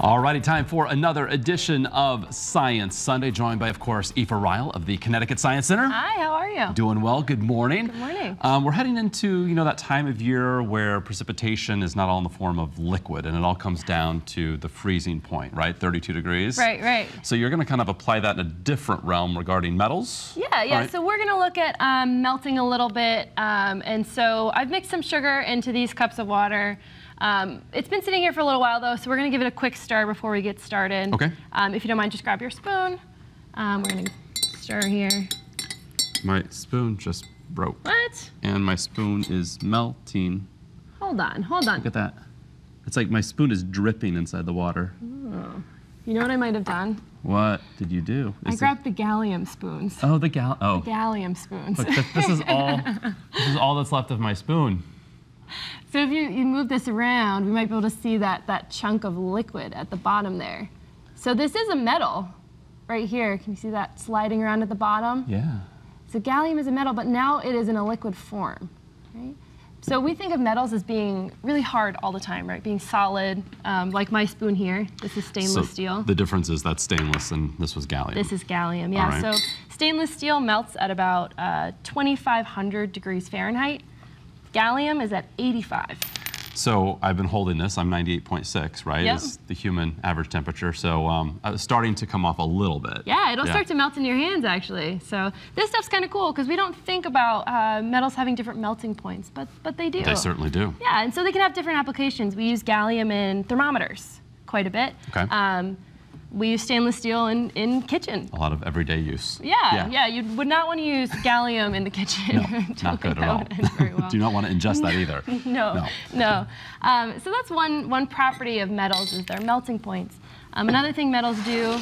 Alrighty, time for another edition of Science Sunday, joined by, of course, Aoife Ryle of the Connecticut Science Center. Hi, how are you? Doing well. Good morning. Good morning. We're heading into, that time of year where precipitation is not all in the form of liquid, and it all comes down to the freezing point, right? 32 degrees. Right. So you're going to kind of apply that in a different realm regarding metals. Yeah. Right. So we're going to look at melting a little bit, and so I've mixed some sugar into these cups of water. It's been sitting here for a little while though, so we're going to give it a quick stir before we get started. Okay. If you don't mind, just grab your spoon. We're going to stir here. My spoon just broke. What? And my spoon is melting. Hold on. Look at that. It's like my spoon is dripping inside the water. Oh. You know what I might have done? What did you do? I grabbed the gallium spoons. Oh, the gallium spoons. Look, this is all that's left of my spoon. So if you move this around, we might be able to see that chunk of liquid at the bottom there. So this is a metal right here. Can you see that sliding around at the bottom? Yeah. So gallium is a metal, but now it is in a liquid form, right? So we think of metals as being really hard all the time, right? Being solid, like my spoon here. This is stainless steel. The difference is that's stainless and this was gallium. This is gallium, yeah. Right. So stainless steel melts at about 2,500 degrees Fahrenheit. Gallium is at 85. So I've been holding this. I'm 98.6, right? Yep. Is the human average temperature. So it's starting to come off a little bit. Yeah, it'll start to melt in your hands, actually. So this stuff's kind of cool because we don't think about metals having different melting points, but they do. They certainly do. Yeah, and so they can have different applications. We use gallium in thermometers quite a bit. Okay. We use stainless steel in kitchen. A lot of everyday use. Yeah. You would not want to use gallium in the kitchen. No, not good at all. Well. Do not want to ingest that either. No. So that's one property of metals is their melting points. Another thing metals do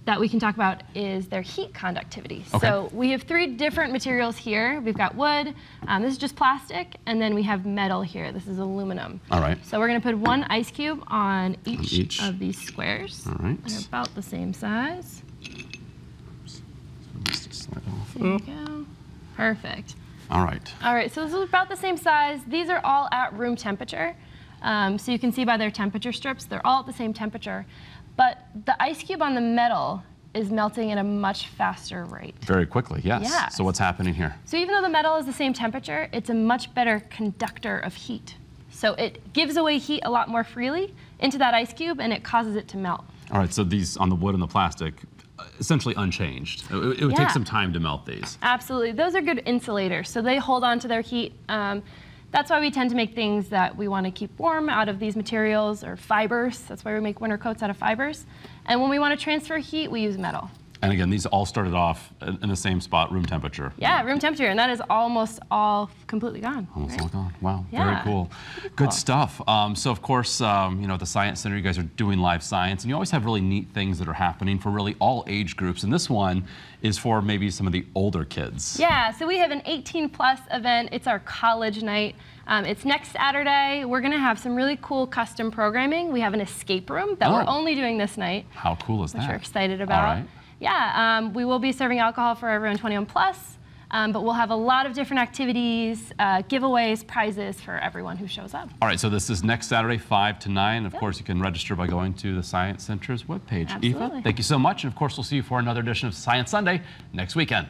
that we can talk about is their heat conductivity. Okay. So we have three different materials here. We've got wood, this is just plastic, and then we have metal here. This is aluminum. All right. So we're going to put one ice cube on each of these squares. All right. They're about the same size. Just slide off. There you go. Perfect. All right. All right, so this is about the same size. These are all at room temperature. So you can see by their temperature strips, they're all at the same temperature. But the ice cube on the metal is melting at a much faster rate. Very quickly, yes. Yeah. So what's happening here? So even though the metal is the same temperature, it's a much better conductor of heat. So it gives away heat a lot more freely into that ice cube, and it causes it to melt. All right, so these on the wood and the plastic, essentially unchanged. It would take some time to melt these. Absolutely. Those are good insulators, so they hold on to their heat. That's why we tend to make things that we want to keep warm out of these materials or fibers. That's why we make winter coats out of fibers. And when we want to transfer heat, we use metal. And again, these all started off in the same spot, room temperature. Yeah, room temperature, and that is almost all completely gone. Almost all gone. Wow, yeah. Very cool. Good stuff. So of course, at the Science Center, you guys are doing live science, and you always have really neat things that are happening for really all age groups. And this one is for maybe some of the older kids. Yeah, so we have an 18+ event. It's our college night. It's next Saturday. We're going to have some really cool custom programming. We have an escape room that we're only doing this night. How cool is that? Which we're excited about. All right. Yeah, we will be serving alcohol for everyone 21+, but we'll have a lot of different activities, giveaways, prizes for everyone who shows up. All right, so this is next Saturday, 5 to 9. Of course, you can register by going to the Science Center's webpage. Absolutely. Aoife, thank you so much. And of course, we'll see you for another edition of Science Sunday next weekend.